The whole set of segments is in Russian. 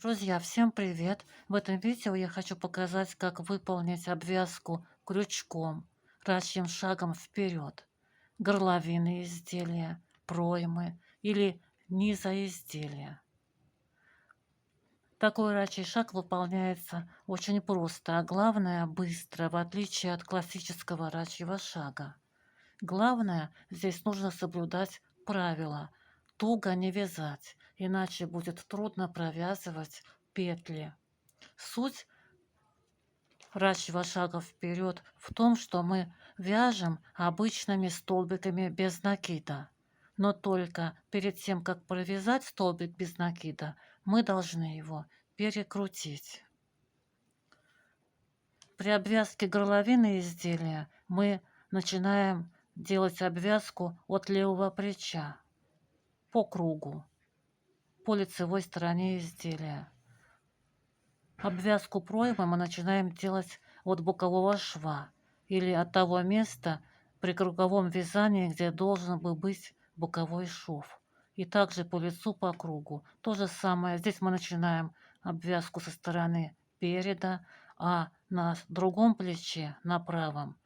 Друзья, всем привет! В этом видео я хочу показать, как выполнить обвязку крючком, рачьим шагом вперед, горловины изделия, проймы или низа изделия. Такой рачий шаг выполняется очень просто, а главное быстро, в отличие от классического рачьего шага. Главное, здесь нужно соблюдать правила: туго не вязать, иначе будет трудно провязывать петли. Суть рачьего шага вперед в том, что мы вяжем обычными столбиками без накида. Но только перед тем, как провязать столбик без накида, мы должны его перекрутить. При обвязке горловины изделия мы начинаем делать обвязку от левого плеча по кругу, по лицевой стороне изделия. Обвязку проймы мы начинаем делать от бокового шва или от того места при круговом вязании, где должен был быть боковой шов. И также по лицу, по кругу. То же самое. Здесь мы начинаем обвязку со стороны переда, а на другом плече, на правом,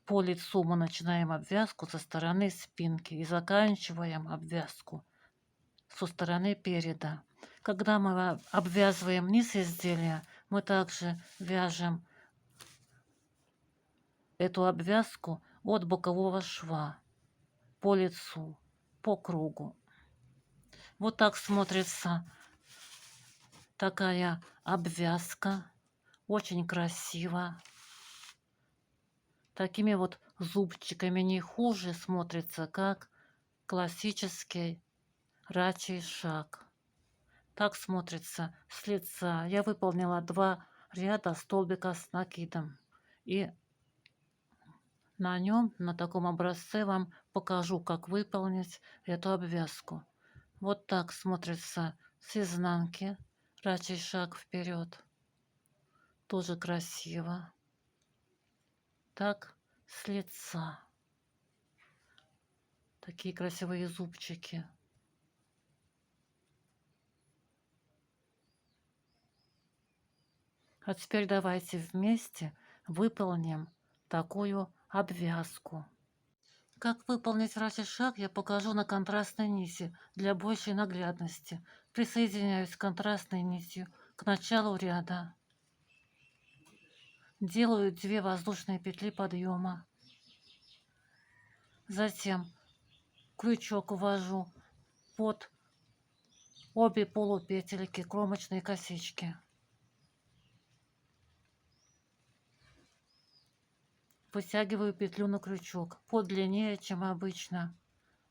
по лицу мы начинаем обвязку со стороны спинки и заканчиваем обвязку со стороны переда. Когда мы обвязываем низ изделия, мы также вяжем эту обвязку от бокового шва по лицу, по кругу. Вот так смотрится такая обвязка. Очень красиво. Такими вот зубчиками не хуже смотрится, как классический рачий шаг. Так смотрится с лица. Я выполнила 2 ряда столбика с накидом. И на нем, на таком образце, вам покажу, как выполнить эту обвязку. Вот так смотрится с изнанки рачий шаг вперед. Тоже красиво. Так с лица. Такие красивые зубчики. А теперь давайте вместе выполним такую обвязку. Как выполнить рачий шаг, я покажу на контрастной низи для большей наглядности. Присоединяюсь к контрастной нитью к началу ряда. Делаю 2 воздушные петли подъема. Затем крючок ввожу под обе полупетельки кромочной косички. Вытягиваю петлю на крючок подлиннее, чем обычно,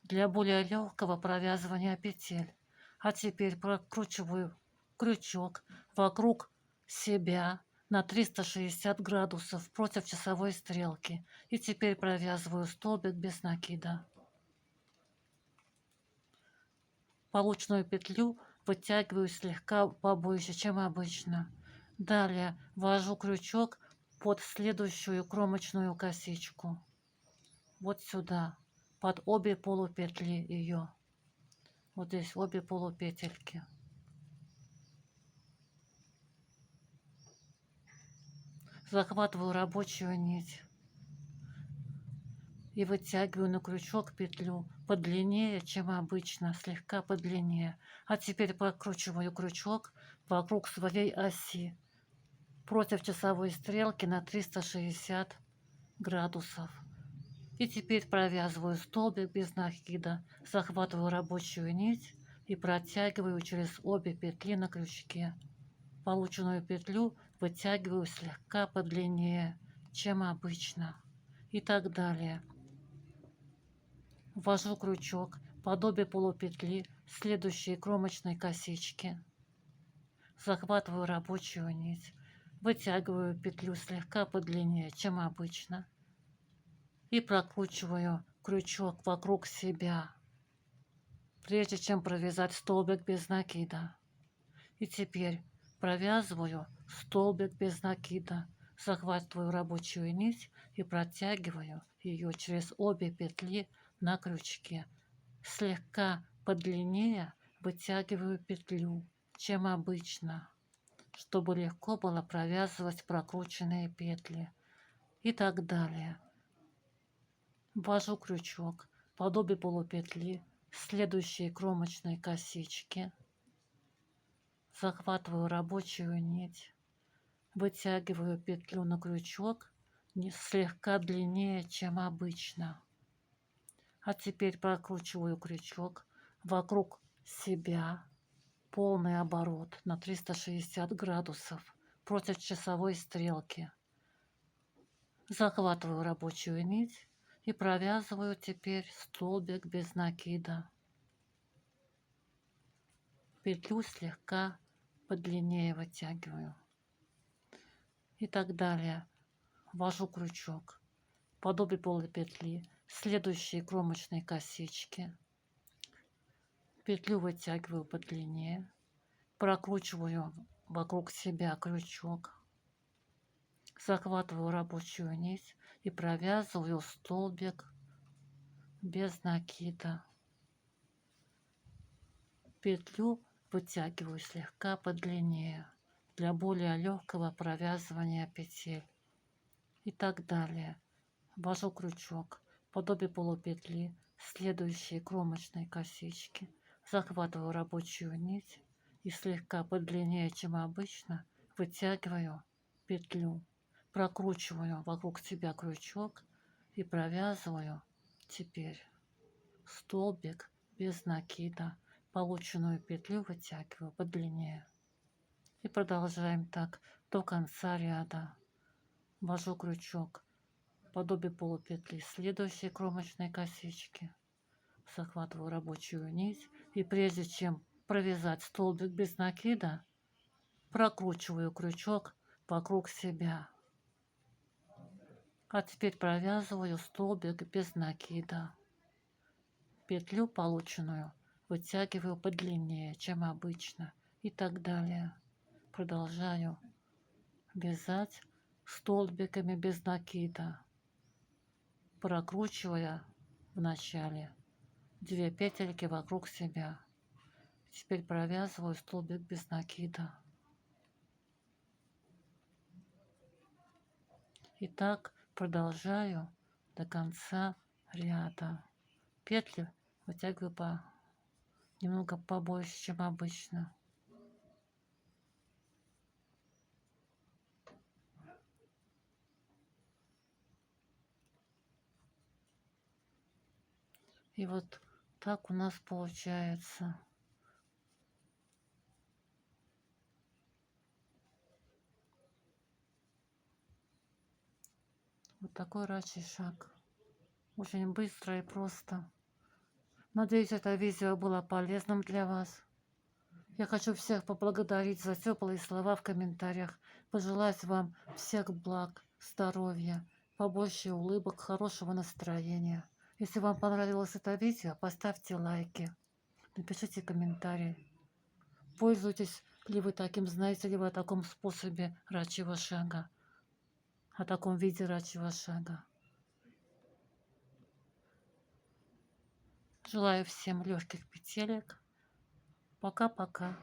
для более легкого провязывания петель. А теперь прокручиваю крючок вокруг себя на 360 градусов против часовой стрелки. И теперь провязываю столбик без накида. Полученную петлю вытягиваю слегка побольше, чем обычно. Далее ввожу крючок под следующую кромочную косичку. Вот сюда, под обе полупетли ее. Вот здесь обе полупетельки. Захватываю рабочую нить и вытягиваю на крючок петлю подлиннее, чем обычно, слегка подлиннее. А теперь прокручиваю крючок вокруг своей оси против часовой стрелки на 360 градусов. И теперь провязываю столбик без накида, захватываю рабочую нить и протягиваю через обе петли на крючке. Полученную петлю вытягиваю слегка подлиннее, чем обычно. И так далее. Ввожу крючок под обе полупетли следующей кромочной косички. Захватываю рабочую нить, вытягиваю петлю слегка подлиннее, чем обычно. И прокручиваю крючок вокруг себя, прежде чем провязать столбик без накида. И теперь провязываю столбик без накида, захватываю рабочую нить и протягиваю ее через обе петли на крючке. Слегка подлиннее вытягиваю петлю чем обычно, чтобы легко было провязывать прокрученные петли и так далее. Ввожу крючок, подобие полупетли, следующей кромочной косички, захватываю рабочую нить, вытягиваю петлю на крючок слегка длиннее, чем обычно. А теперь прокручиваю крючок вокруг себя, полный оборот на 360 градусов против часовой стрелки. Захватываю рабочую нить и провязываю теперь столбик без накида. Петлю слегка подлиннее вытягиваю. И так далее. Ввожу крючок, подобие полупетли, следующие кромочные косички. Петлю вытягиваю подлиннее, прокручиваю вокруг себя крючок, захватываю рабочую нить и провязываю столбик без накида. Петлю вытягиваю слегка подлиннее для более легкого провязывания петель. И так далее. Ввожу крючок, подобие полупетли, следующие кромочные косички, захватываю рабочую нить и слегка подлиннее, чем обычно, вытягиваю петлю, прокручиваю вокруг себя крючок и провязываю теперь столбик без накида. Полученную петлю вытягиваю подлиннее. И продолжаем так до конца ряда. Ввожу крючок, подобие полупетли, следующей кромочной косички, захватываю рабочую нить и прежде чем провязать столбик без накида, прокручиваю крючок вокруг себя. А теперь провязываю столбик без накида. Петлю полученную вытягиваю подлиннее, чем обычно, и так далее. Продолжаю вязать столбиками без накида, прокручивая в начале 2 петельки вокруг себя. Теперь провязываю столбик без накида. И так продолжаю до конца ряда. Петли вытягиваю немного побольше, чем обычно. И вот так у нас получается. Вот такой рачий шаг. Очень быстро и просто. Надеюсь, это видео было полезным для вас. Я хочу всех поблагодарить за теплые слова в комментариях. Пожелать вам всех благ, здоровья, побольше улыбок, хорошего настроения. Если вам понравилось это видео, поставьте лайки, напишите комментарии. Пользуетесь ли вы таким, знаете ли вы о таком способе рачьего шага, о таком виде рачьего шага. Желаю всем легких петелек. Пока-пока.